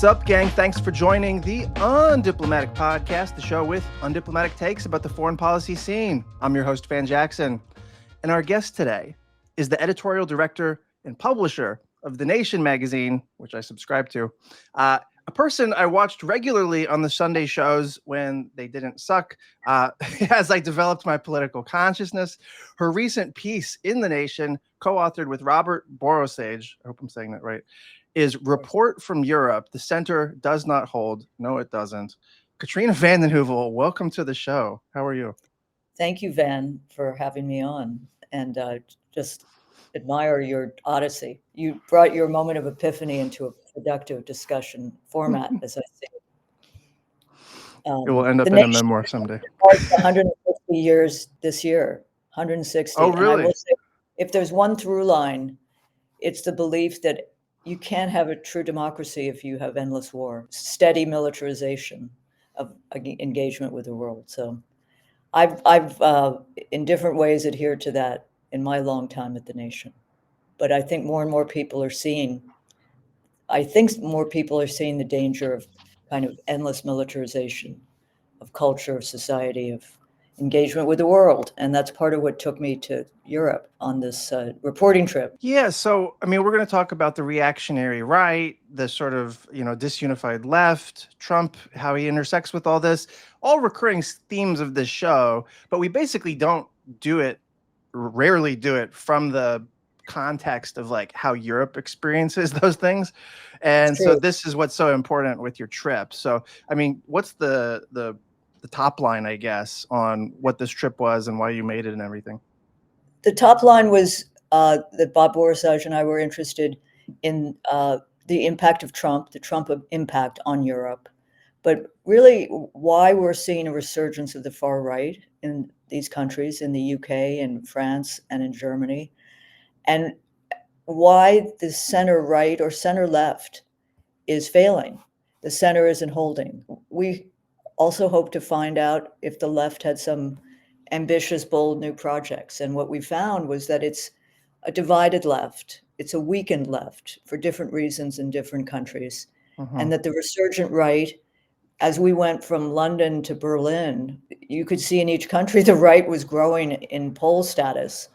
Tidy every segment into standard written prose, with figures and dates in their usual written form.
What's up, gang? Thanks for joining the Undiplomatic Podcast, the show with undiplomatic takes about the foreign policy scene. I'm your host, Van Jackson, and our guest today is the editorial director and publisher of The Nation magazine, which I subscribe to, a person I watched regularly on the Sunday shows when they didn't suck, as I developed my political consciousness. Her recent piece in The Nation, co-authored with Robert Borosage, I hope I'm saying that right, is Report from Europe, The Center Does Not Hold. No, it doesn't. Katrina vanden Heuvel, welcome to the show. How are you? Thank you, Van, for having me on, and just admire your odyssey. You brought your moment of epiphany into a productive discussion format, as I see it. It will end up The in a Nation memoir someday. marks 160 years this year, 160. Oh, And I really? will say, if there's one through line, it's the belief that you can't have a true democracy if you have endless war, steady militarization of engagement with the world. So I've in different ways adhered to that in my long time at the Nation. But I think more and more people are seeing, the danger of kind of endless militarization of culture, of society, of engagement with the world. And that's part of what took me to Europe on this reporting trip. Yeah, so I mean, we're going to talk about the reactionary right, the sort of, disunified left, Trump, how he intersects with all this, all recurring themes of this show, but we basically rarely do it from the context of like how Europe experiences those things. And so True. this is what's so important with your trip. So, I mean, what's the top line, I guess, on what this trip was and why you made it and everything? The top line was that Bob Borosage and I were interested in the impact of Trump, the Trump impact on Europe, but really why we're seeing a resurgence of the far right in these countries, in the UK and France and in Germany, and why the center right or center left is failing. The center isn't holding. We also hope to find out if the left had some ambitious, bold new projects. And what we found was that it's a divided left. It's a weakened left for different reasons in different countries. And that the resurgent right, as we went from London to Berlin, you could see in each country the right was growing in poll status.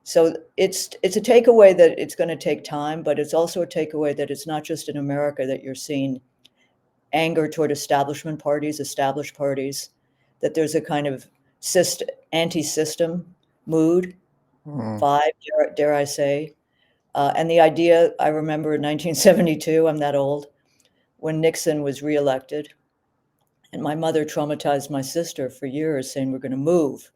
So it's a takeaway that it's going to take time, but it's also a takeaway that it's not just in America that you're seeing anger toward established parties, that there's a kind of anti-system mood, vibe, dare I say. And the idea, I remember in 1972, I'm that old, when Nixon was reelected, and my mother traumatized my sister for years saying, we're going to move.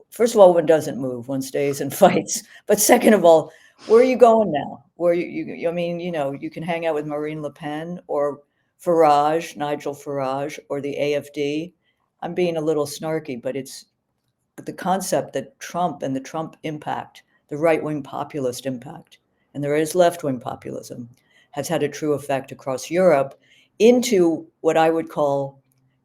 First of all, one doesn't move, one stays and fights. But second of all, where are you going now? You can hang out with Marine Le Pen or Nigel Farage, or the AfD. I'm being a little snarky, but it's the concept that Trump and the Trump impact, the right-wing populist impact, and there is left-wing populism, has had a true effect across Europe into what I would call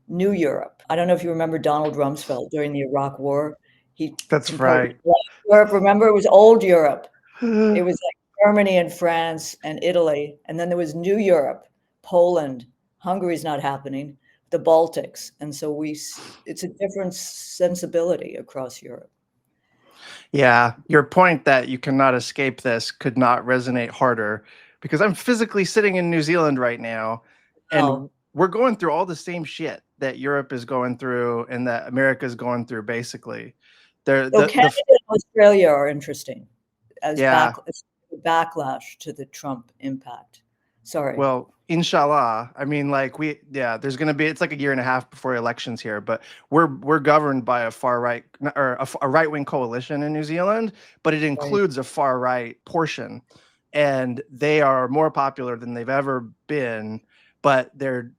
New Europe. I don't know if you remember Donald Rumsfeld during the Iraq War. He That's compared right. Europe. Remember, it was old Europe. It was like Germany and France and Italy. And then there was New Europe, Poland. Hungary's not happening, the Baltics. And so it's a different sensibility across Europe. Yeah, your point that you cannot escape this could not resonate harder, because I'm physically sitting in New Zealand right now, and we're going through all the same shit that Europe is going through and that America is going through, basically. Canada and Australia are interesting as Yeah. backlash to the Trump impact. Sorry. Well, inshallah. I mean, like there's going to be, it's like a year and a half before elections here, but we're governed by a far right or a right wing coalition in New Zealand, but it includes a far right portion, and they are more popular than they've ever been, but the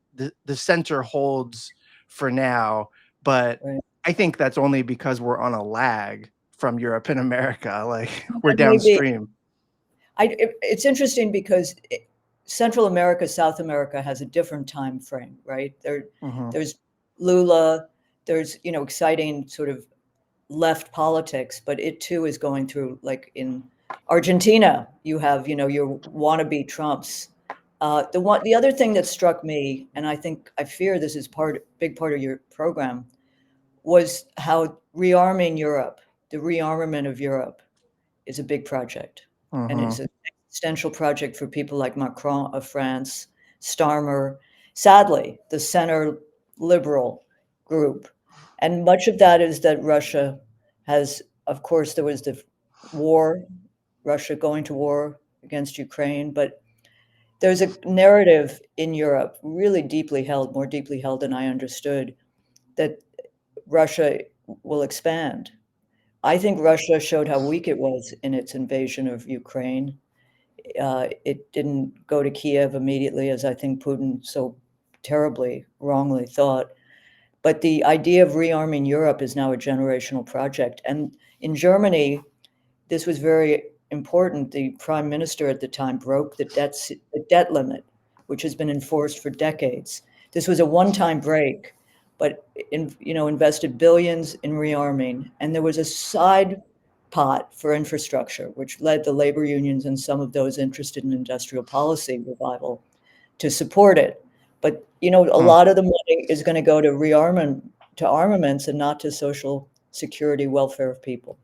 center holds for now. But I think that's only because we're on a lag from Europe and America. Like we're downstream. It's interesting because Central America, South America has a different time frame, right? There's Lula, there's exciting sort of left politics, but it too is going through, like in Argentina, you have your wannabe Trumps The other thing that struck me, and I fear this is big part of your program, was how rearming Europe, the rearmament of Europe, is a big project, and it's an existential project for people like Macron of France, Starmer, sadly, the center liberal group, and much of that is that Russia has, of course, there was the war, Russia going to war against Ukraine, but there's a narrative in Europe, really deeply held, more deeply held than I understood, that Russia will expand. I think Russia showed how weak it was in its invasion of Ukraine. It didn't go to Kiev immediately, as I think Putin so terribly, wrongly thought. But the idea of rearming Europe is now a generational project. And in Germany, this was very important. The prime minister at the time broke the debt limit, which has been enforced for decades. This was a one-time break, but invested billions in rearming. And there was a side pot for infrastructure, which led the labor unions and some of those interested in industrial policy revival to support it. But a lot of the money is going to go to armaments and not to social security, welfare of people.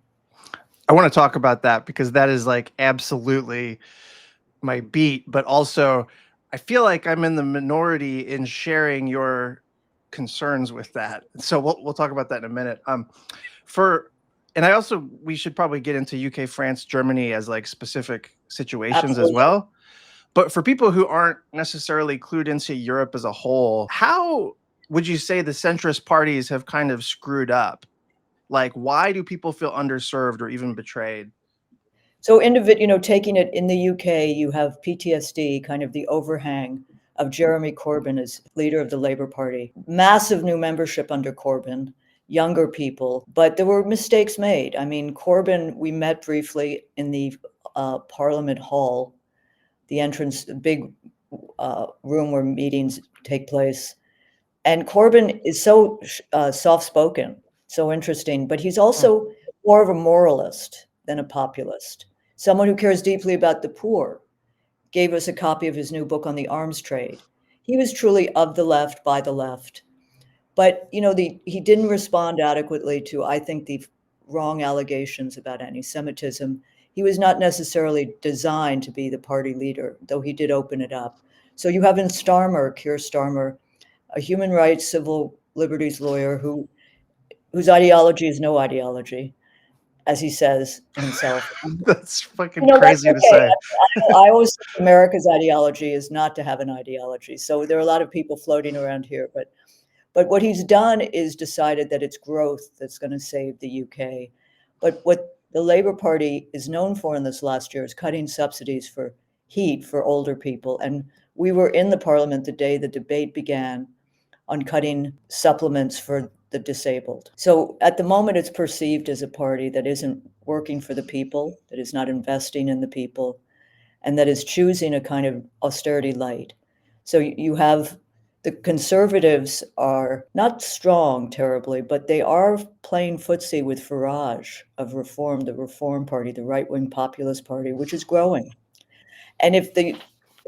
I want to talk about that because that is like absolutely my beat, but also I feel like I'm in the minority in sharing your concerns with that. So we'll talk about that in a minute. We should probably get into UK, France, Germany as like specific situations Absolutely. as well. But for people who aren't necessarily clued into Europe as a whole, how would you say the centrist parties have kind of screwed up? Like, why do people feel underserved or even betrayed? So taking it in the UK, you have PTSD, kind of the overhang of Jeremy Corbyn as leader of the Labour Party. Massive new membership under Corbyn, younger people, but there were mistakes made. I mean, Corbyn, we met briefly in the Parliament Hall, the entrance, the big room where meetings take place. And Corbyn is so soft-spoken, so interesting, but he's also more of a moralist than a populist. Someone who cares deeply about the poor. Gave us a copy of his new book on the arms trade. He was truly of the left, by the left. But, he didn't respond adequately to, I think, the wrong allegations about anti-Semitism. He was not necessarily designed to be the party leader, though he did open it up. So you have in Keir Starmer, a human rights, civil liberties lawyer whose ideology is no ideology, as he says himself. That's fucking crazy to that's okay. say. I always think America's ideology is not to have an ideology. So there are a lot of people floating around here, but what he's done is decided that it's growth that's going to save the UK. But what the Labour Party is known for in this last year is cutting subsidies for heat for older people. And we were in the Parliament the day the debate began on cutting supplements for the disabled. So at the moment, it's perceived as a party that isn't working for the people, that is not investing in the people, and that is choosing a kind of austerity light. So you have the Conservatives are not strong terribly, but they are playing footsie with Farage of Reform, the Reform Party, the right-wing populist party, which is growing. And if the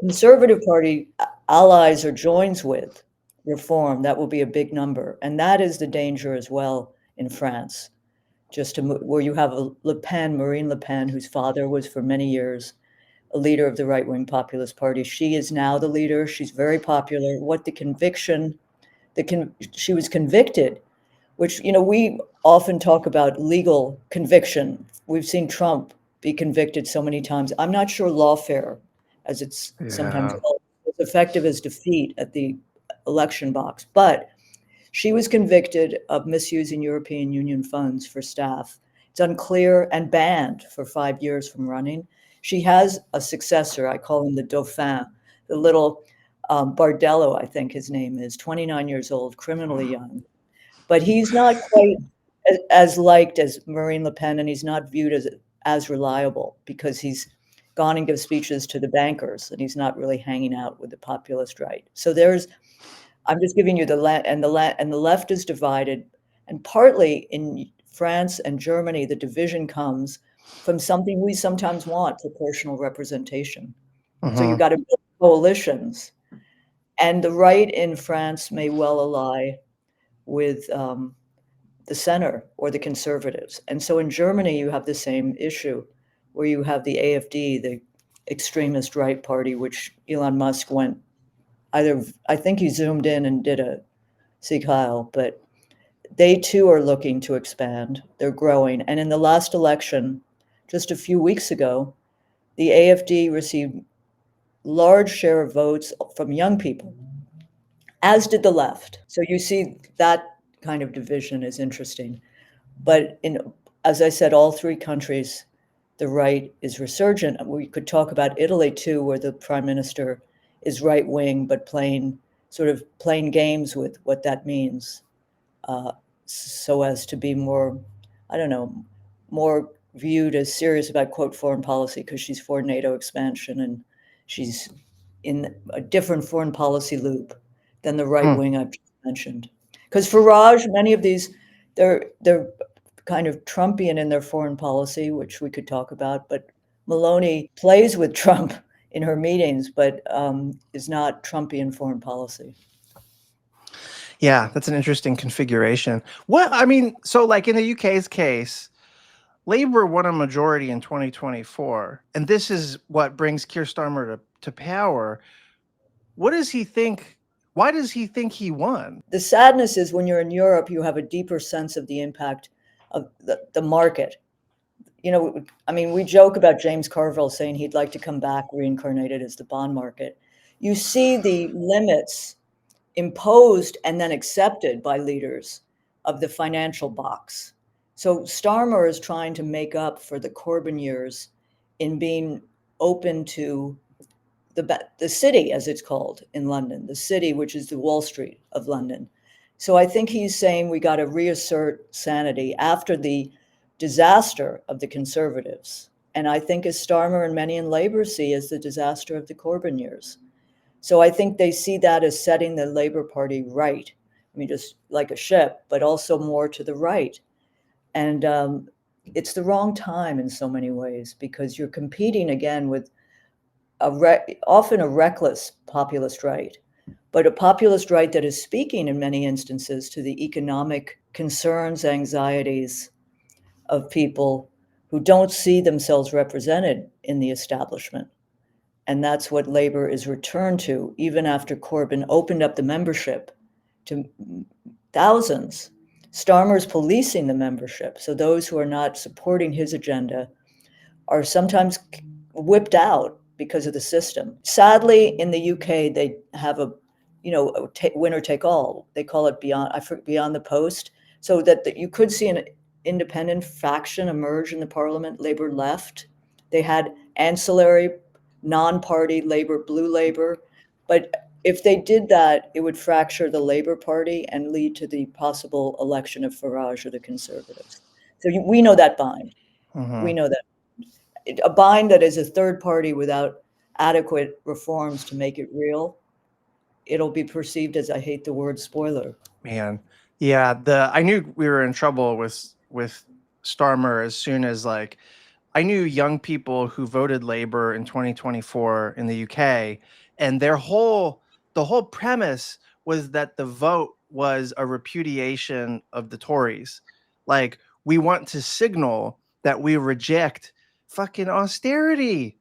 Conservative Party allies or joins with Reform, that will be a big number. And that is the danger as well in France, where you have a Marine Le Pen, whose father was for many years a leader of the right-wing populist party. She is now the leader. She's very popular. She was convicted, which, we often talk about legal conviction. We've seen Trump be convicted so many times. I'm not sure lawfare, as it's sometimes called, is effective as defeat at the election box. But she was convicted of misusing European Union funds for staff. It's unclear and banned for 5 years from running. She has a successor. I call him the Dauphin, the little Bardello, I think his name is, 29 years old, criminally young. But he's not quite as liked as Marine Le Pen, and he's not viewed as reliable because he's gone and gives speeches to the bankers, and he's not really hanging out with the populist right. So I'm just giving you the left is divided, and partly in France and Germany, the division comes from something we sometimes want: proportional representation. So you got to build coalitions. And the right in France may well ally with the center or the conservatives. And so in Germany, you have the same issue where you have the AfD, the extremist right party, which Elon Musk went I think he zoomed in and did a Sieg Heil, but they too are looking to expand. They're growing. And in the last election, just a few weeks ago, the AfD received large share of votes from young people, as did the left. So you see that kind of division is interesting. But as I said, all three countries, the right is resurgent. We could talk about Italy too, where the prime minister is right wing, but playing games with what that means, so as to be more, I don't know, more viewed as serious about, quote, foreign policy, because she's for NATO expansion and she's in a different foreign policy loop than the right wing I've just mentioned. Because Farage, many of these, they're kind of Trumpian in their foreign policy, which we could talk about, but Meloni plays with Trump in her meetings, but is not Trumpian foreign policy. Yeah, that's an interesting configuration. I mean, so like in the UK's case, Labour won a majority in 2024, and this is what brings Keir Starmer to power. What does he think? Why does he think he won? The sadness is when you're in Europe, you have a deeper sense of the impact of the market. I mean, we joke about James Carville saying he'd like to come back reincarnated as the bond market. You see the limits imposed and then accepted by leaders of the financial box. So Starmer is trying to make up for the Corbyn years in being open to the city, as it's called in London, the city, which is the Wall Street of London. So I think he's saying we got to reassert sanity after the disaster of the Conservatives. And I think as Starmer and many in Labour see as the disaster of the Corbyn years. So I think they see that as setting the Labour Party right. I mean, just like a ship, but also more to the right. And it's the wrong time in so many ways, because you're competing again with often a reckless populist right, but a populist right that is speaking in many instances to the economic concerns, anxieties of people who don't see themselves represented in the establishment. And that's what Labour is returned to, even after Corbyn opened up the membership to thousands. Starmer's policing the membership. So those who are not supporting his agenda are sometimes whipped out because of the system. Sadly, in the UK, they have a winner take all. They call it beyond the post, so that you could see an independent faction emerge in the parliament, Labour left. They had ancillary non-party Labour, blue Labour. But if they did that, it would fracture the Labour Party and lead to the possible election of Farage or the Conservatives. So we know that bind. Mm-hmm. We know that. A bind that is a third party without adequate reforms to make it real, it'll be perceived as, I hate the word, spoiler. Man, yeah. I knew we were in trouble with Starmer as soon as I knew young people who voted Labour in 2024 in the UK, and the whole premise was that the vote was a repudiation of the Tories. Like, we want to signal that we reject fucking austerity,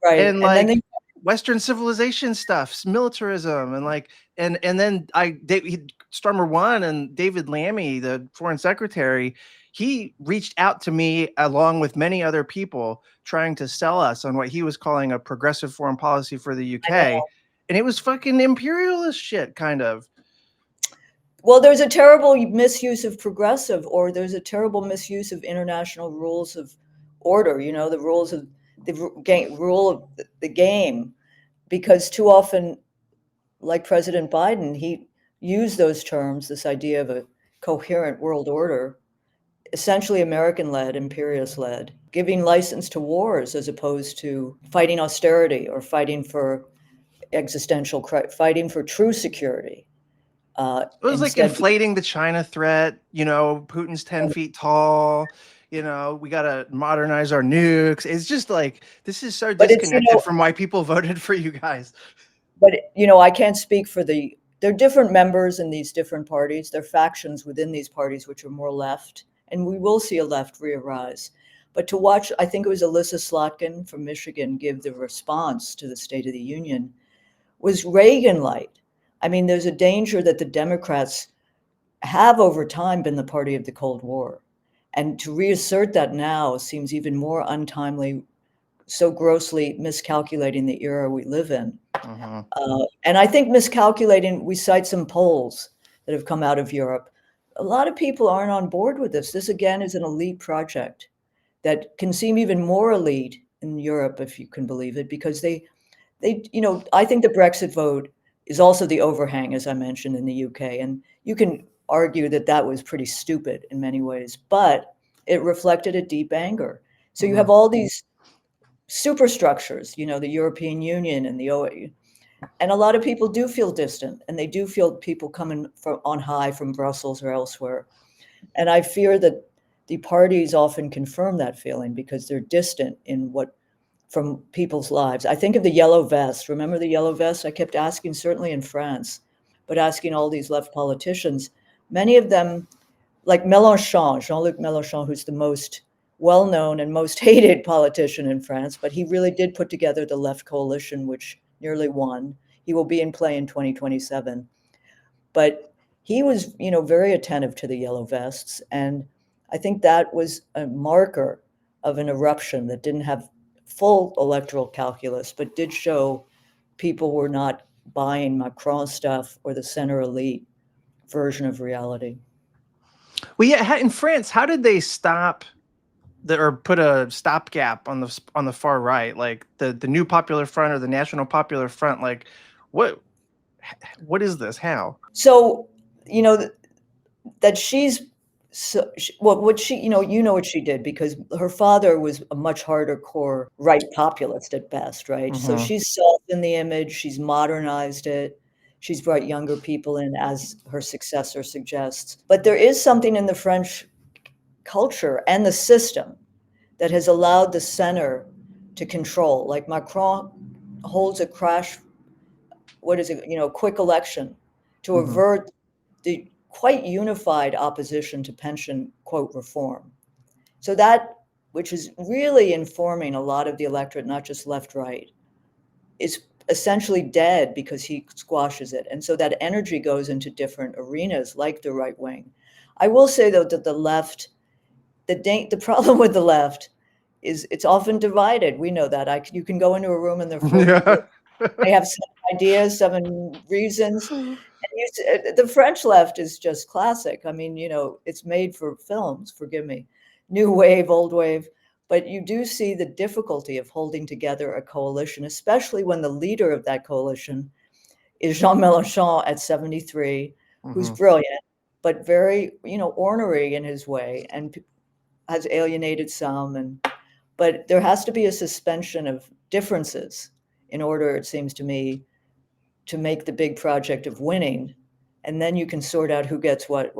right? And then Western civilization stuff, militarism, and then Starmer won, and David Lammy, the foreign secretary, he reached out to me along with many other people trying to sell us on what he was calling a progressive foreign policy for the UK. And it was fucking imperialist shit, kind of. Well, there's a terrible misuse of progressive, or there's a terrible misuse of international rules of order, the rules of rule of the game, because too often, like President Biden, he used those terms, this idea of a coherent world order, essentially American-led, imperialist-led, giving license to wars as opposed to fighting austerity or fighting for fighting for true security. It was like inflating the China threat. Putin's 10 feet tall. We got to modernize our nukes. It's just like, this is so disconnected from why people voted for you guys. but I can't speak for there are different members in these different parties. There are factions within these parties which are more left, and we will see a left re-arise. But to watch, I think it was Alyssa Slotkin from Michigan give the response to the State of the Union, was Reagan-like. I mean, there's a danger that the Democrats have over time been the party of the Cold War. And to reassert that now seems even more untimely, so grossly miscalculating the era we live in. And I think miscalculating, we cite some polls that have come out of Europe. A lot of people aren't on board with this. This, again, is an elite project that can seem even more elite in Europe, if you can believe it, because I think the Brexit vote is also the overhang, as I mentioned, in the UK. And you can argue that that was pretty stupid in many ways, but it reflected a deep anger. So you have all these superstructures, the European Union and the OAU. And a lot of people do feel distant, and they do feel people coming from on high from Brussels or elsewhere. And I fear that the parties often confirm that feeling because they're distant from people's lives. I think of the yellow vest. Remember the yellow vest? I kept asking, certainly in France, but asking all these left politicians, many of them, like Mélenchon, Jean-Luc Mélenchon, who's the most well-known and most hated politician in France, but he really did put together the left coalition, which nearly won. He will be in play in 2027. But he was, very attentive to the yellow vests. And I think that was a marker of an eruption that didn't have full electoral calculus, but did show people were not buying Macron stuff or the center elite version of reality. Well, yeah, in France, how did they stop or put a stopgap on the far right, like the New Popular Front or the National Popular Front? Like, what is this? How? So, that she's what she, what she did, because her father was a much harder core right populist at best, right? So she's softened the image, she's modernized it, she's brought younger people in, as her successor suggests. But there is something in the French culture and the system that has allowed the center to control. Like Macron holds a quick election to avert the quite unified opposition to pension, quote, reform. So that, which is really informing a lot of the electorate, not just left, right, is essentially dead because he squashes it. And so that energy goes into different arenas like the right wing. I will say, though, that the left, the problem with the left is it's often divided. We know that. You can go into a room and they're full of they have some ideas, some reasons. And the French left is just classic. I mean, it's made for films, forgive me, new wave, old wave. But you do see the difficulty of holding together a coalition, especially when the leader of that coalition is Jean Mélenchon at 73, who's brilliant, but very, ornery in his way and has alienated some. But there has to be a suspension of differences in order, it seems to me, to make the big project of winning. And then you can sort out who gets what.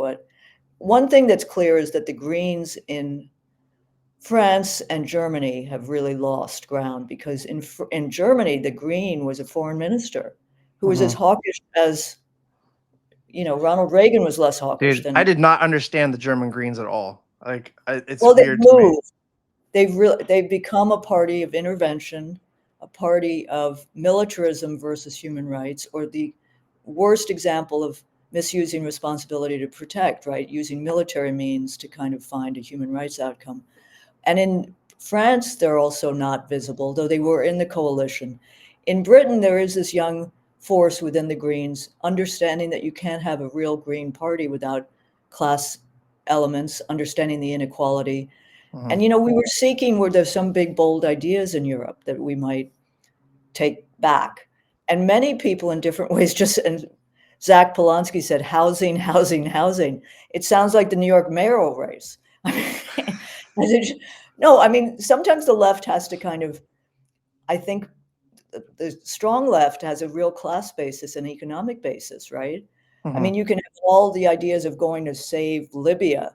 One thing that's clear is that the Greens in France and Germany have really lost ground, because in Germany, the Green was a foreign minister who was as hawkish as, Ronald Reagan was less hawkish than. I did not understand the German Greens at all. Like, it's well, weird to me. They've become a party of intervention, a party of militarism versus human rights, or the worst example of misusing responsibility to protect, right? Using military means to kind of find a human rights outcome. And in France, they're also not visible, though they were in the coalition. In Britain, there is this young force within the Greens, understanding that you can't have a real Green party without class elements, understanding the inequality. And, we were seeking, were there some big, bold ideas in Europe that we might take back? And many people in different ways and Zach Polanski said, housing, housing, housing. It sounds like the New York mayoral race. No, I mean, sometimes the left has to kind of, I think the strong left has a real class basis and economic basis, right? I mean, you can have all the ideas of going to save Libya,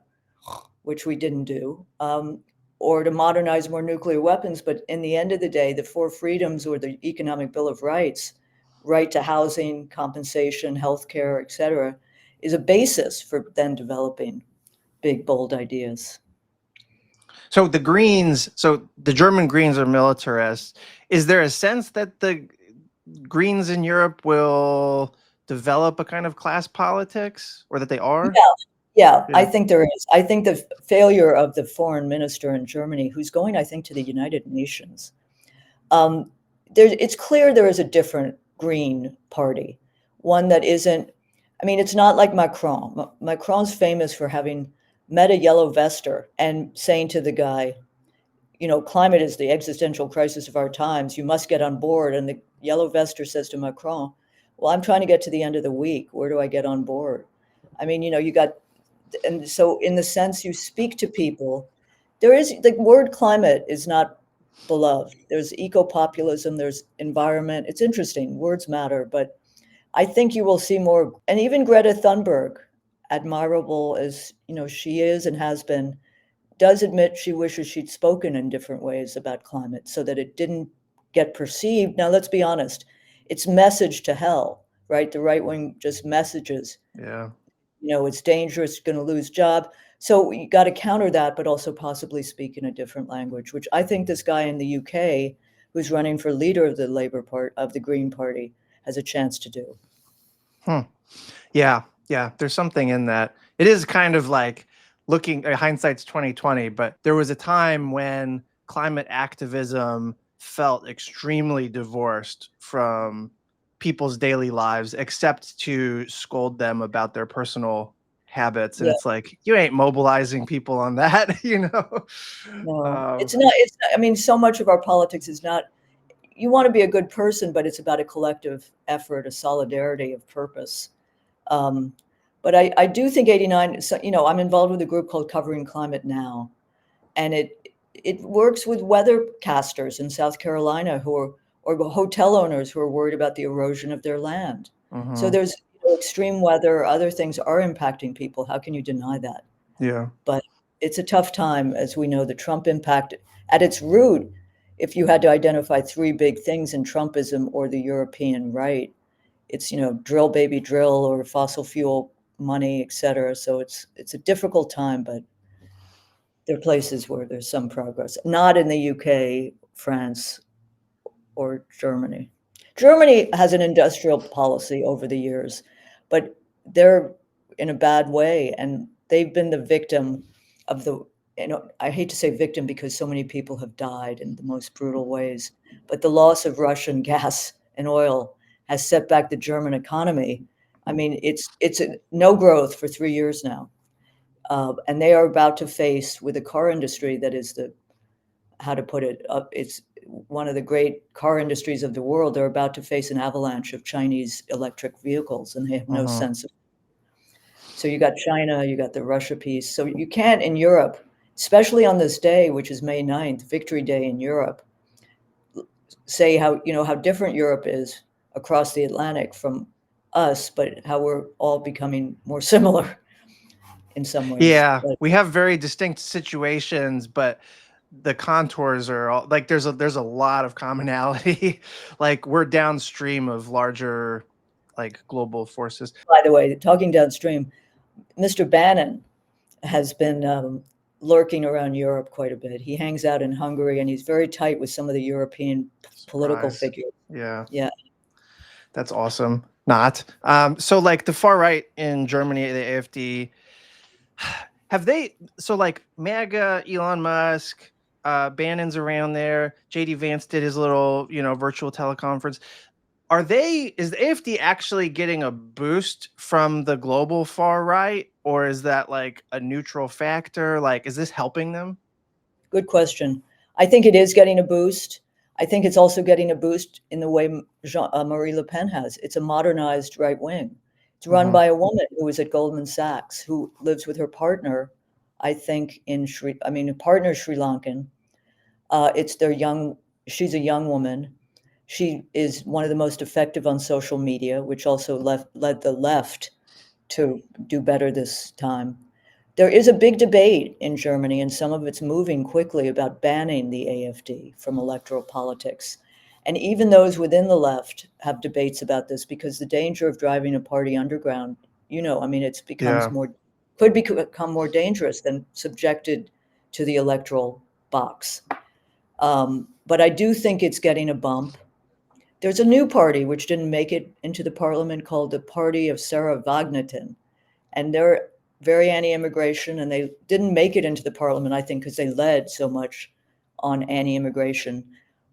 which we didn't do, or to modernize more nuclear weapons. But in the end of the day, the four freedoms or the economic Bill of Rights right to housing, compensation, healthcare, etc., is a basis for then developing big, bold ideas. So the German Greens are militarists. Is there a sense that the Greens in Europe will develop a kind of class politics, or that they are? Yeah, Yeah. I think there is. I think the failure of the foreign minister in Germany, who's going, I think, to the United Nations, it's clear there is a different Green Party, one that isn't. I mean, it's not like Macron. Macron's famous for having met a yellow vester and saying to the guy, you know, climate is the existential crisis of our times. You must get on board. And the yellow vester says to Macron, well, I'm trying to get to the end of the week. Where do I get on board? I mean, you know, you got, and so in the sense you speak to people, there is the word climate is not beloved. There's eco-populism, there's environment. It's interesting. Words matter, but I think you will see more. And even Greta Thunberg, admirable as, you know, she is and has been, does admit she wishes she'd spoken in different ways about climate so that it didn't get perceived. Now, let's be honest, it's message to hell, right? The right wing just messages, Yeah. you know, it's dangerous, going to lose job. So you got to counter that, but also possibly speak in a different language, which I think this guy in the UK who's running for leader of the Labour Party, of the Green Party, has a chance to do. Yeah. Yeah. There's something in that. It is kind of like looking hindsight's 2020, but there was a time when climate activism felt extremely divorced from people's daily lives, except to scold them about their personal habits. And Yeah, it's like, you ain't mobilizing people on that, you know? no, it's not. I mean, so much of our politics is not. You want to be a good person, but it's about a collective effort, a solidarity of purpose. Um, but I do think 89. So, you know, I'm involved with a group called Covering Climate Now, and it works with weathercasters in South Carolina who are, or hotel owners who are worried about the erosion of their land. So Mhm. there's, you know, extreme weather, other things are impacting people. How can you deny that? Yeah. But it's a tough time, as we know. The Trump impact at its root, if you had to identify three big things in Trumpism or the European right, it's, you know, drill baby drill or fossil fuel money, et cetera. So it's a difficult time, but there are places where there's some progress. Not in the UK, France, or Germany. Germany has an industrial policy over the years, but they're in a bad way, and they've been the victim of the, you know, I hate to say victim because so many people have died in the most brutal ways, but the loss of Russian gas and oil has set back the German economy. I mean, it's no growth for 3 years now. And they are about to face, with a car industry that is the, how to put it, it's one of the great car industries of the world. They're about to face an avalanche of Chinese electric vehicles, and they have no Mhm. sense of. So you got China, you got the Russia piece. So you can't in Europe, especially on this day, which is May 9th, Victory Day in Europe, say how, you know, how different Europe is across the Atlantic from us, but how we're all becoming more similar in some ways. Yeah, But we have very distinct situations, but the contours are all like there's a lot of commonality. Like we're downstream of larger like global forces. by the way, talking downstream, Mr. Bannon has been lurking around Europe quite a bit. He hangs out in Hungary, and he's very tight with some of the European political Surprise. figures. Yeah, Yeah, that's awesome. Not. So like the far right in Germany, the AfD, have they so like MAGA, Elon Musk, Bannon's around there. JD Vance did his little, virtual teleconference. Is the AfD actually getting a boost from the global far right, or is that like a neutral factor? Like, is this helping them? good question. I think it is getting a boost. I think it's also getting a boost in the way Marie Le Pen has. It's a modernized right wing. It's run Hmm. by a woman who was at Goldman Sachs, who lives with her partner, I think, a partner Sri Lankan. It's their young, she's a young woman. She is one of the most effective on social media, which also led the left to do better this time. There is a big debate in Germany, and some of it's moving quickly, about banning the AfD from electoral politics. And even those within the left have debates about this, because the danger of driving a party underground, I mean, could become more dangerous than subjected to the electoral box. But I do think it's getting a bump. There's a new party which didn't make it into the parliament called the Party of Sarah Wagnerton, and they're very anti-immigration, and they didn't make it into the parliament, I think, because they led so much on anti-immigration.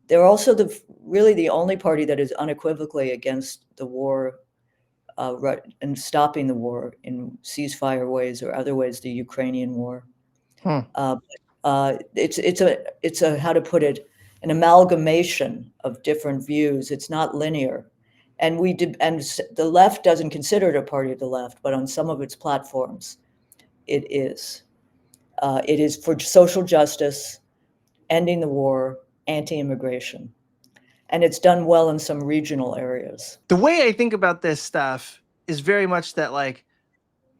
They're also really the only party that is unequivocally against the war and stopping the war in ceasefire ways or other ways, the Ukrainian war. It's a how to put it, an amalgamation of different views. It's not linear, and the left doesn't consider it a party of the left, but on some of its platforms, it is. It is for social justice, ending the war, anti-immigration, and it's done well in some regional areas. The way I think about this stuff is very much that, like,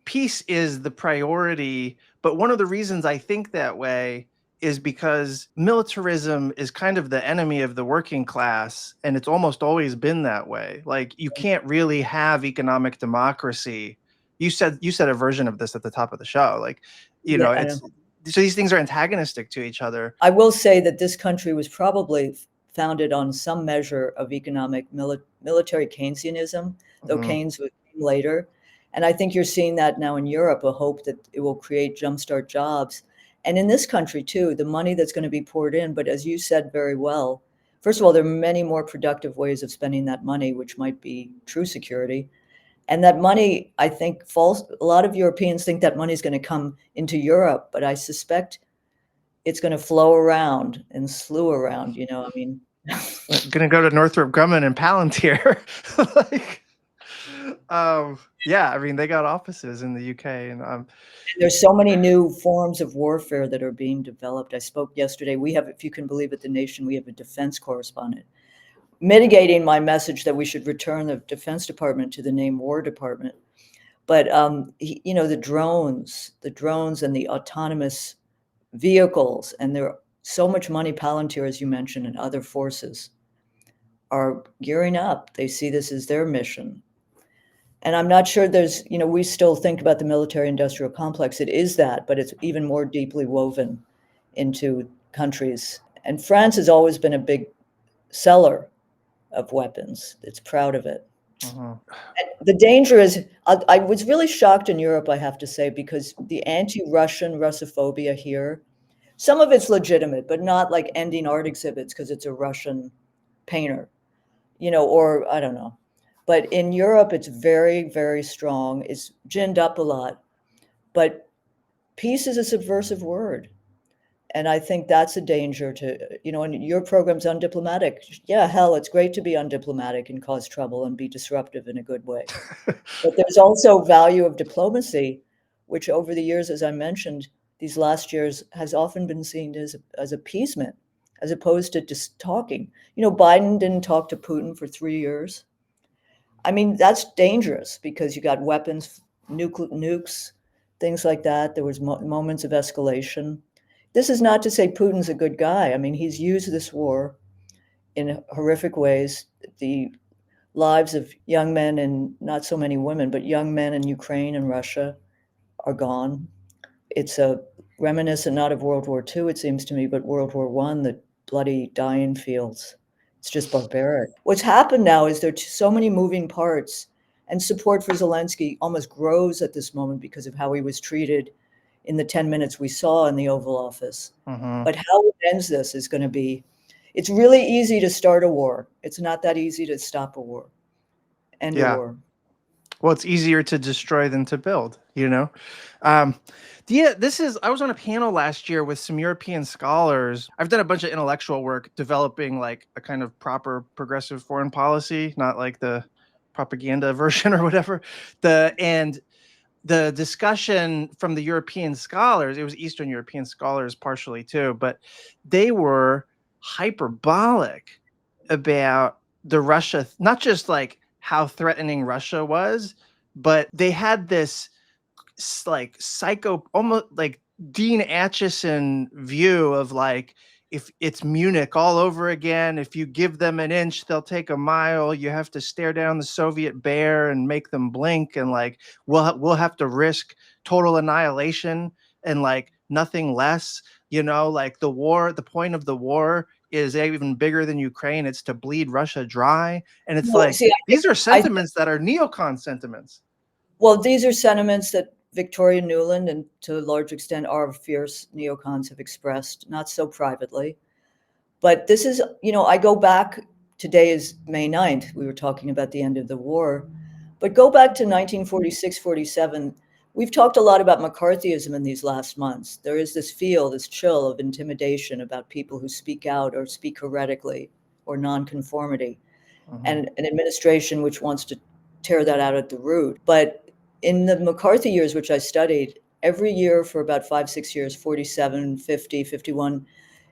peace is the priority, but one of the reasons I think that way is because militarism is kind of the enemy of the working class, and it's almost always been that way. Like, you can't really have economic democracy. You said a version of this at the top of the show. Like, it's so these things are antagonistic to each other. I will say that this country was probably founded on some measure of economic military Keynesianism, though Keynes came later. And I think you're seeing that now in Europe, a hope that it will create jumpstart jobs. And in this country, too, the money that's going to be poured in. But as you said very well, first of all, there are many more productive ways of spending that money, which might be true security. And that money, I think, a lot of Europeans think that money is going to come into Europe, but I suspect it's going to flow around and slew around, I mean. Going to go to Northrop Grumman and Palantir. Yeah, I mean, they got offices in the UK, and there's so many new forms of warfare that are being developed. I spoke yesterday. We have, if you can believe it, The Nation, we have a defense correspondent mitigating my message that we should return the Defense Department to the name War Department. But the drones and the autonomous vehicles, and there are so much money. Palantir, as you mentioned, and other forces are gearing up. They see this as their mission. And I'm not sure we still think about the military industrial complex. It is that, but it's even more deeply woven into countries. And France has always been a big seller of weapons. It's proud of it. The danger is, I was really shocked in Europe, I have to say, because the anti-Russian Russophobia here, some of it's legitimate, but not like ending art exhibits because it's a Russian painter, or I don't know. But in Europe, it's very, very strong. It's ginned up a lot. But peace is a subversive word. And I think that's a danger to, and your program's undiplomatic. Yeah, hell, it's great to be undiplomatic and cause trouble and be disruptive in a good way. But there's also value of diplomacy, which over the years, as I mentioned, these last years has often been seen as appeasement, as opposed to just talking. Biden didn't talk to Putin for 3 years. I mean, that's dangerous because you got weapons, nukes, things like that. There was moments of escalation. This is not to say Putin's a good guy. I mean, he's used this war in horrific ways. The lives of young men, and not so many women, but young men in Ukraine and Russia are gone. It's a reminiscent not of World War II, it seems to me, but World War I, the bloody dying fields. It's just barbaric. What's happened now is there are so many moving parts, and support for Zelensky almost grows at this moment because of how he was treated in the 10 minutes we saw in the Oval Office. But how it ends this is going to be, it's really easy to start a war. It's not that easy to stop a war, end a war. Well, it's easier to destroy than to build, I was on a panel last year with some European scholars. I've done a bunch of intellectual work developing like a kind of proper progressive foreign policy, not like the propaganda version or whatever. And the discussion from the European scholars, it was Eastern European scholars partially too, but they were hyperbolic about the Russia, not just like how threatening Russia was, but they had this like psycho, almost like Dean Acheson view of like, if it's Munich all over again, if you give them an inch, they'll take a mile. You have to stare down the Soviet bear and make them blink, and like we'll have to risk total annihilation and like nothing less. Like the point of the war is even bigger than Ukraine. It's to bleed Russia dry, and it's No, like see, these are I think, sentiments that are neocon sentiments. well, these are sentiments that Victoria Nuland and to a large extent our fierce neocons have expressed, not so privately. But this is, I go back, today is May 9th. We were talking about the end of the war. But go back to 1946, 47. We've talked a lot about McCarthyism in these last months. There is this this chill of intimidation about people who speak out or speak heretically or nonconformity, and an administration which wants to tear that out at the root. But in the McCarthy years, which I studied, every year for about 5, 6 years, 47, 50, 51,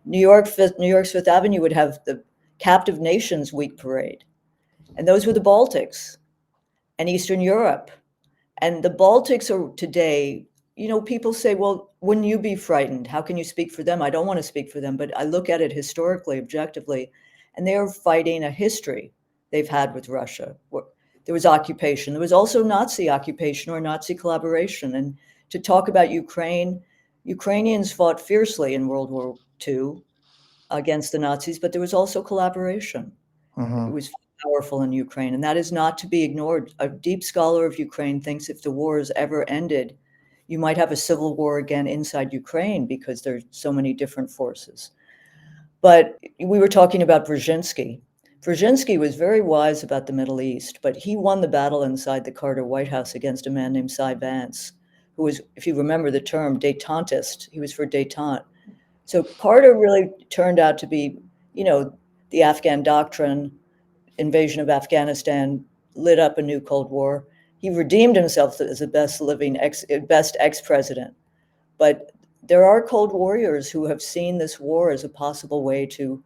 New York's Fifth Avenue would have the Captive Nations Week parade. And those were the Baltics and Eastern Europe. And the Baltics are today, people say, well, wouldn't you be frightened? How can you speak for them? I don't want to speak for them, but I look at it historically, objectively, and they are fighting a history they've had with Russia. There was occupation. There was also Nazi occupation or Nazi collaboration. And to talk about Ukraine, Ukrainians fought fiercely in World War II against the Nazis, but there was also collaboration. It was powerful in Ukraine, and that is not to be ignored. A deep scholar of Ukraine thinks if the war is ever ended, you might have a civil war again inside Ukraine because there's so many different forces. But we were talking about Brzezinski. Brzezinski was very wise about the Middle East, but he won the battle inside the Carter White House against a man named Cy Vance, who was, if you remember the term, détentiste. He was for détente. So Carter really turned out to be, the Afghan doctrine, invasion of Afghanistan, lit up a new Cold War. He redeemed himself as the best ex-president. But there are Cold Warriors who have seen this war as a possible way to,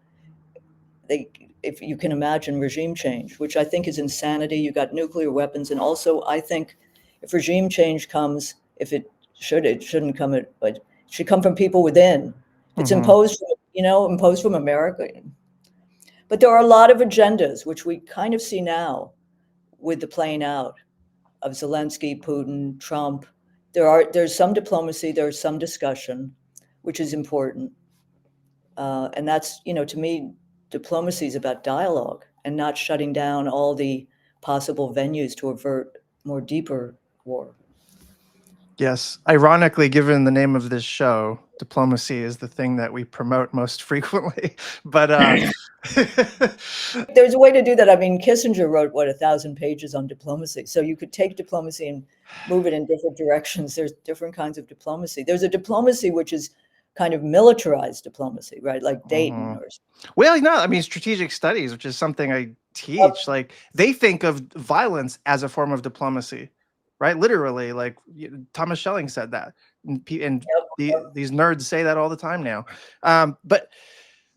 if you can imagine, regime change, which I think is insanity. You got nuclear weapons, and also I think if regime change comes, it shouldn't come, but it should come from people within. It's imposed from America. But there are a lot of agendas, which we kind of see now with the playing out of Zelensky, Putin, Trump. There's some diplomacy, there's some discussion, which is important. And that's, to me, diplomacy is about dialogue and not shutting down all the possible venues to avert more deeper war. Yes. Ironically, given the name of this show, diplomacy is the thing that we promote most frequently. But there's a way to do that. I mean, Kissinger wrote, 1,000 pages on diplomacy. So you could take diplomacy and move it in different directions. There's different kinds of diplomacy. There's a diplomacy which is kind of militarized diplomacy, right? Like Dayton or well, I mean, strategic studies, which is something I teach, like they think of violence as a form of diplomacy, right? Literally, like Thomas Schelling said that, and these nerds say that all the time now. But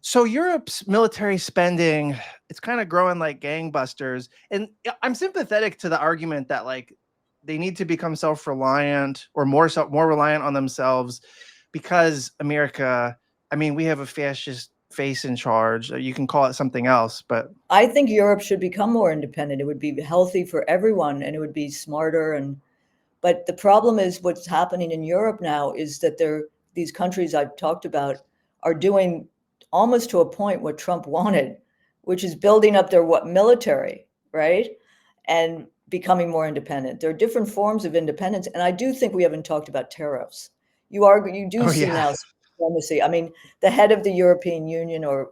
so Europe's military spending, it's kind of growing like gangbusters, and I'm sympathetic to the argument that like they need to become self-reliant or more reliant on themselves because America, I mean, we have a fascist face in charge. You can call it something else, but I think Europe should become more independent. It would be healthy for everyone, and it would be smarter. But the problem is what's happening in Europe now is that these countries I've talked about are doing almost to a point what Trump wanted, which is building up their military, right? And becoming more independent. There are different forms of independence. And I do think we haven't talked about tariffs. You do see now diplomacy. I mean, the head of the European Union or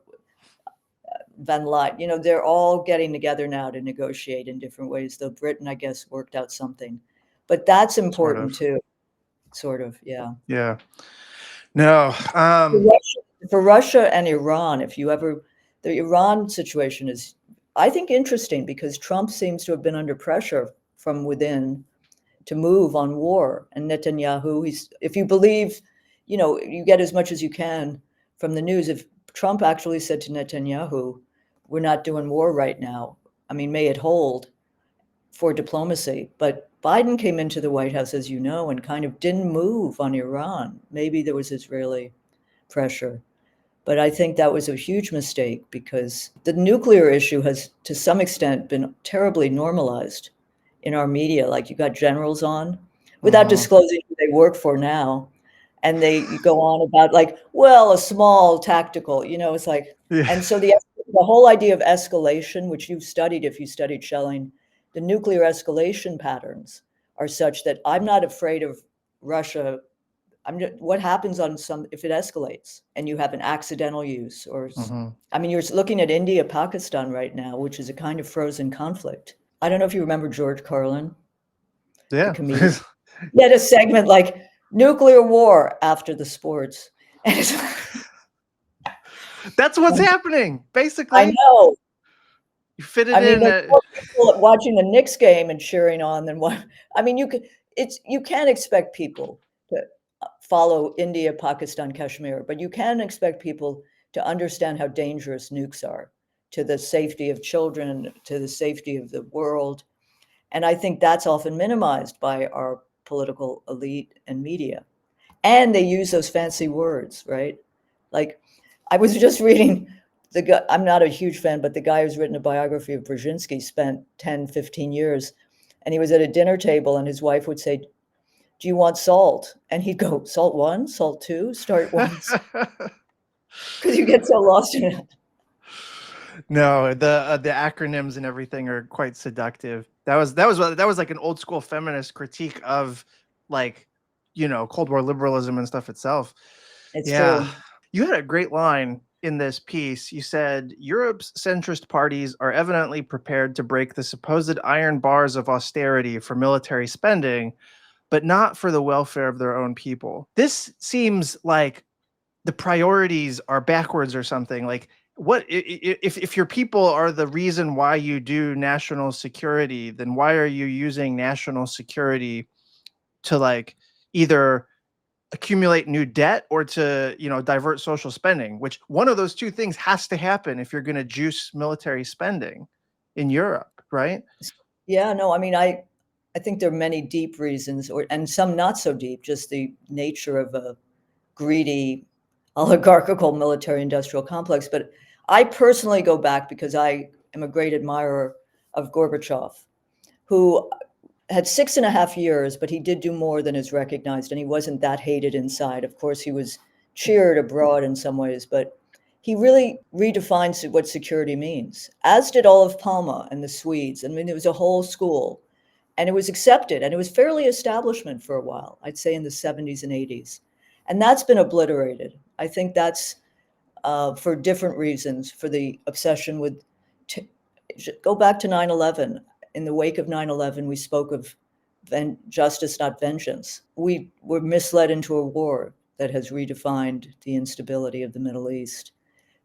Van Light, they're all getting together now to negotiate in different ways, though Britain, I guess, worked out something. But that's important too, sort of, yeah. Yeah. No. For Russia and Iran, the Iran situation is, I think, interesting because Trump seems to have been under pressure from within to move on war. And Netanyahu, if you believe, you get as much as you can from the news. If Trump actually said to Netanyahu, we're not doing war right now, I mean, may it hold for diplomacy. But Biden came into the White House, as you know, and kind of didn't move on Iran. Maybe there was Israeli pressure. But I think that was a huge mistake because the nuclear issue has, to some extent, been terribly normalized in our media. Like you got generals on, without disclosing who they work for now, and you go on about like, well, a small tactical, it's like, Yeah. and so the whole idea of escalation, which you've studied if you studied Schelling, the nuclear escalation patterns are such that I'm not afraid of Russia. What happens if it escalates and you have an accidental use I mean, you're looking at India, Pakistan right now, which is a kind of frozen conflict. I don't know if you remember George Carlin, the Yeah. comedian. He had a segment like nuclear war after the sports. And That's what's happening, basically. I know. You fit it I mean, in. there's more people watching the Knicks game and cheering on than what. I mean, you can't expect people to follow India, Pakistan, Kashmir, but you can expect people to understand how dangerous nukes are to the safety of children, to the safety of the world. And I think that's often minimized by our political elite and media. And they use those fancy words, right? Like, I was just reading the guy, I'm not a huge fan, but the guy who's written a biography of Brzezinski spent 10, 15 years, and he was at a dinner table and his wife would say, do you want salt? And he'd go, salt one, salt two, start once. Because you get so lost in it. No, the acronyms and everything are quite seductive. That was like an old school feminist critique of like, Cold War liberalism and stuff itself. It's true. You had a great line in this piece. You said Europe's centrist parties are evidently prepared to break the supposed iron bars of austerity for military spending, but not for the welfare of their own people. This seems like the priorities are backwards or something. Like, what if your people are the reason why you do national security, then why are you using national security to like either accumulate new debt or to divert social spending, which one of those two things has to happen if you're going to juice military spending in Europe, right? Yeah, no, I mean, I think there are many deep reasons, and some not so deep, just the nature of a greedy oligarchical military industrial complex. But I personally go back because I am a great admirer of Gorbachev, who had 6.5 years, but he did do more than is recognized, and he wasn't that hated inside. Of course, he was cheered abroad in some ways, but he really redefines what security means, as did Olof Palme and the Swedes. I mean, there was a whole school, and it was accepted, and it was fairly establishment for a while, I'd say in the 70s and 80s. And that's been obliterated. I think that's for different reasons, for the obsession with, go back to 9/11. In the wake of 9/11, we spoke of justice, not vengeance. We were misled into a war that has redefined the instability of the Middle East.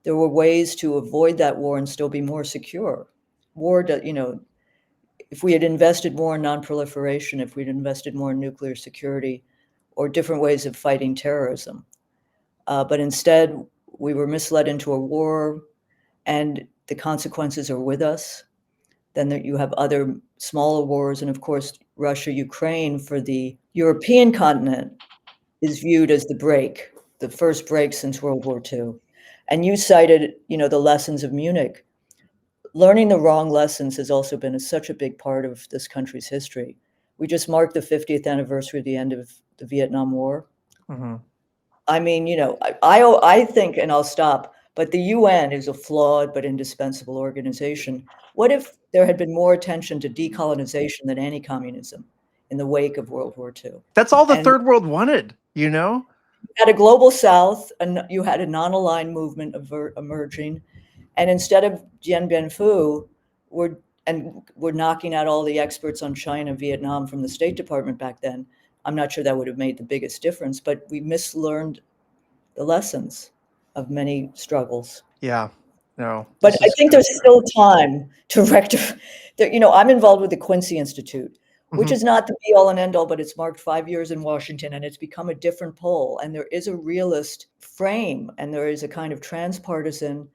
There were ways to avoid that war and still be more secure. War, if we had invested more in nonproliferation, if we'd invested more in nuclear security or different ways of fighting terrorism. But instead, we were misled into a war, and the consequences are with us. Then you have other smaller wars, and of course, Russia, Ukraine for the European continent is viewed as the first break since World War II. And you cited, the lessons of Munich. Learning the wrong lessons has also been such a big part of this country's history. We just marked the 50th anniversary of the end of the Vietnam War. Mm-hmm. I mean, I think, and I'll stop, but the UN is a flawed but indispensable organization. What if there had been more attention to decolonization than anti-communism in the wake of World War II? That's all the third world wanted, You had a global South, and you had a non-aligned movement emerging. And instead of Dien Bien Phu, we're knocking out all the experts on China, Vietnam from the State Department back then. I'm not sure that would have made the biggest difference, but we mislearned the lessons of many struggles. Yeah, no. But I think there's still time to rectify. I'm involved with the Quincy Institute, which is not the be all and end all, but it's marked 5 years in Washington, and it's become a different pole. And there is a realist frame, and there is a kind of transpartisan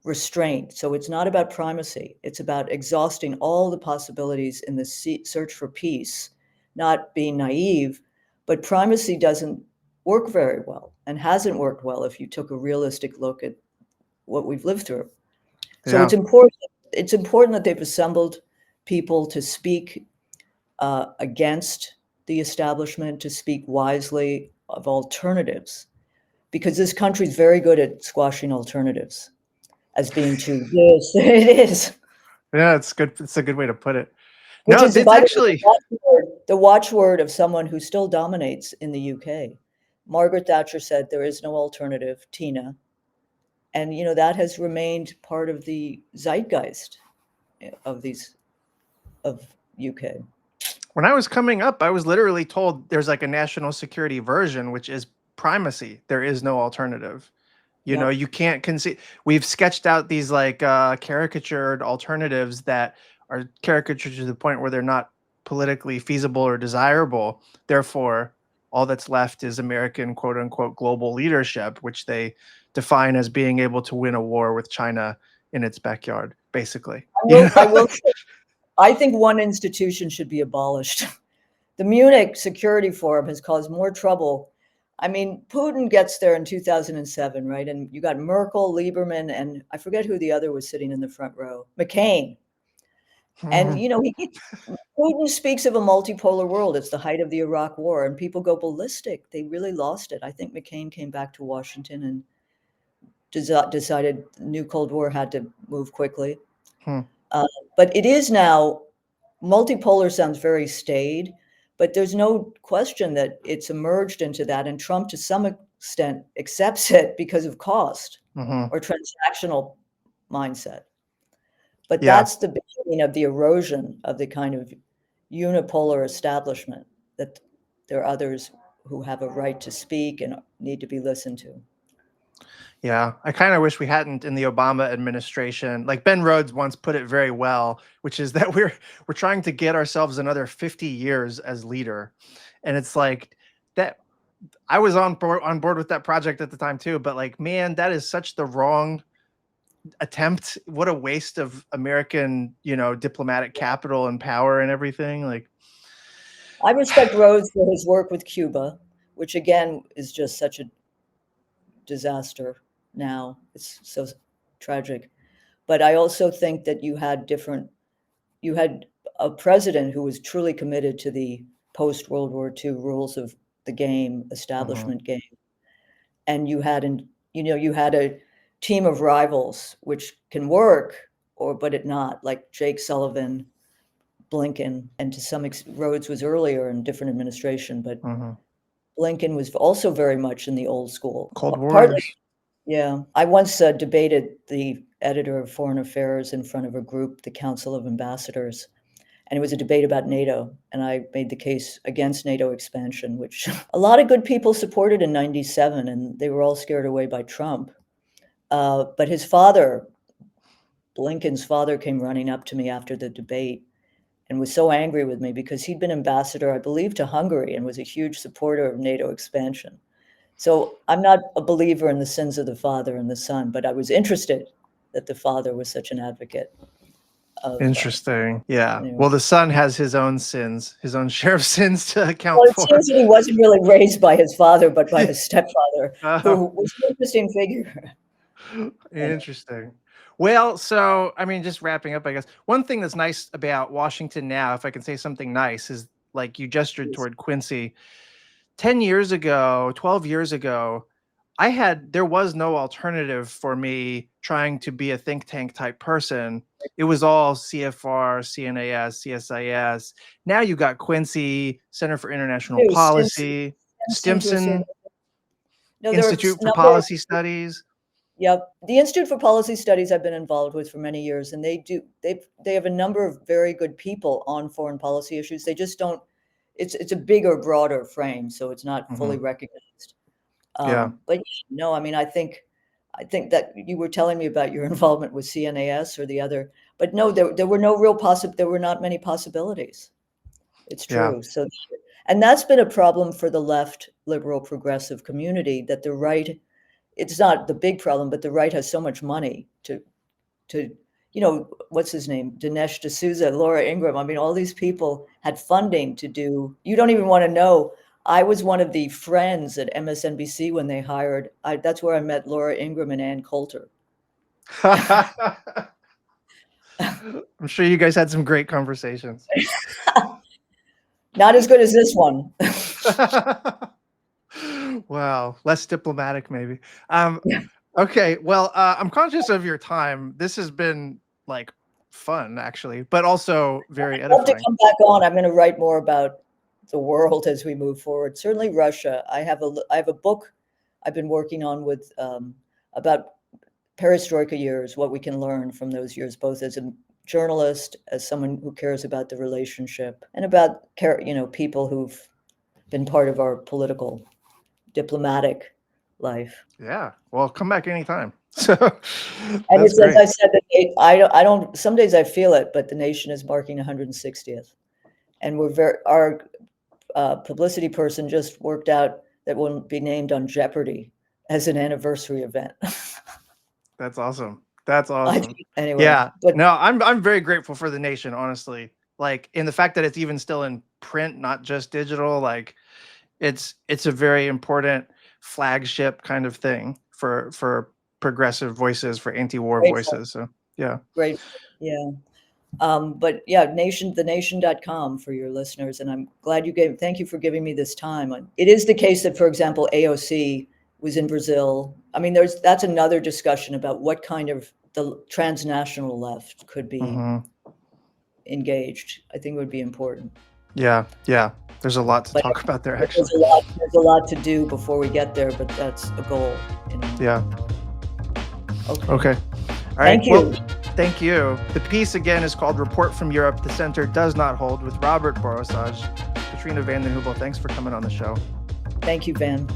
restraint. So it's not about primacy. It's about exhausting all the possibilities in the search for peace, not being naive. But primacy doesn't work very well and hasn't worked well if you took a realistic look at what we've lived through. So Yeah. it's important. It's important that they've assembled people to speak against the establishment, to speak wisely of alternatives, because this country is very good at squashing alternatives as being too this. It is, Yeah, it's good. It's a good way to put it. which No, is, it's by the way, actually, the watchword of someone who still dominates in the UK. Margaret Thatcher said there is no alternative, Tina. And, that has remained part of the zeitgeist of UK. when I was coming up, I was literally told there's like a national security version, which is primacy. There is no alternative. Yep. You can't concede. We've sketched out these like caricatured alternatives that are caricatured to the point where they're not politically feasible or desirable. Therefore, all that's left is American quote unquote global leadership, which they define as being able to win a war with China in its backyard, basically. I will say, I think one institution should be abolished. The Munich Security Forum has caused more trouble. I mean, Putin gets there in 2007, right? And you got Merkel, Lieberman, and I forget who the other was sitting in the front row, McCain. And, Putin speaks of a multipolar world. It's the height of the Iraq War, and people go ballistic. They really lost it. I think McCain came back to Washington and decided the new Cold War had to move quickly. But it is now, multipolar sounds very staid, but there's no question that it's emerged into that. And Trump, to some extent, accepts it because of cost or transactional mindset. But Yeah. that's the beginning of the erosion of the kind of unipolar establishment, that there are others who have a right to speak and need to be listened to. Yeah, I kind of wish we hadn't in the Obama administration. Like Ben Rhodes once put it very well, which is that we're trying to get ourselves another 50 years as leader. And it's like that I was on board with that project at the time too, but like man, that is such the wrong attempt. What a waste of American, diplomatic capital and power and everything. Like I respect Rhodes for his work with Cuba, which again is just such a disaster now. It's so tragic. But I also think that you had a president who was truly committed to the post-World War II rules of the game, establishment game. And you had a team of rivals, which can work, but it not, like Jake Sullivan, Blinken, and to some extent Rhodes was earlier in different administration, but Blinken was also very much in the old school. Cold War. Partly, yeah. I once debated the editor of Foreign Affairs in front of a group, the Council of Ambassadors, and it was a debate about NATO. And I made the case against NATO expansion, which a lot of good people supported in '97, and they were all scared away by Trump. But his father, Blinken's father, came running up to me after the debate and was so angry with me because he'd been ambassador, I believe, to Hungary and was a huge supporter of NATO expansion. So I'm not a believer in the sins of the father and the son, but I was interested that the father was such an advocate of. Interesting. Yeah. Well, the son has his own sins, his own share of sins to account Well, it for. seems that he wasn't really raised by his father, but by his stepfather, who was an interesting figure. Interesting. Well, so I mean, just wrapping up, I guess one thing that's nice about Washington now, if I can say something nice, is like you gestured toward Quincy. 10 years ago, 12 years ago, there was no alternative for me trying to be a think tank type person. It was all CFR, CNAS, CSIS. Now you got Quincy, Center for International Policy, Stimson, Institute for Policy Studies. Yep. The Institute for Policy Studies I've been involved with for many years, and they have a number of very good people on foreign policy issues. They just don't, it's a bigger, broader frame, so it's not fully recognized. But no, I mean, I think that you were telling me about your involvement with CNAS or the other, but no, there were no real there were not many possibilities. It's true. Yeah. So, and that's been a problem for the left, liberal, progressive community, that the right, it's not the big problem, but the right has so much money to what's his name? Dinesh D'Souza, Laura Ingraham. I mean, all these people had funding to do, you don't even want to know I was one of the friends at MSNBC when they hired. That's where I met Laura Ingraham and Ann Coulter. I'm sure you guys had some great conversations. Not as good as this one. Wow, less diplomatic maybe. Okay, well, I'm conscious of your time. This has been like fun actually, but also very I'd love to edifying. come back on. I'm going to write more about the world as we move forward. Certainly Russia. I have a book I've been working on with about perestroika years, what we can learn from those years, both as a journalist, as someone who cares about the relationship, and about people who've been part of our political, diplomatic life. Yeah, well, come back anytime. So, and it's great. As I said, I don't. Some days I feel it, but the nation is marking 160th, and our publicity person just worked out that we'll be named on Jeopardy as an anniversary event. That's awesome. That's awesome. Anyway, yeah. But no, I'm very grateful for the nation, honestly. Like, in the fact that it's even still in print, not just digital. Like, it's a very important flagship kind of thing for progressive voices, for anti-war voices. So yeah. Great. Yeah. But yeah, thenation.com for your listeners. And I'm glad thank you for giving me this time. It is the case that, for example, AOC was in Brazil. I mean, that's another discussion about what kind of the transnational left could be engaged. I think it would be important. Yeah. Yeah. There's a lot to talk about there, actually. There's a lot to do before we get there, but that's a goal. Yeah. Okay. All right. Thank you. Well, thank you. The piece, again, is called Report from Europe, The Center Does Not Hold, with Robert Borisaj. Katrina vanden Heuvel, thanks for coming on the show. Thank you, Van.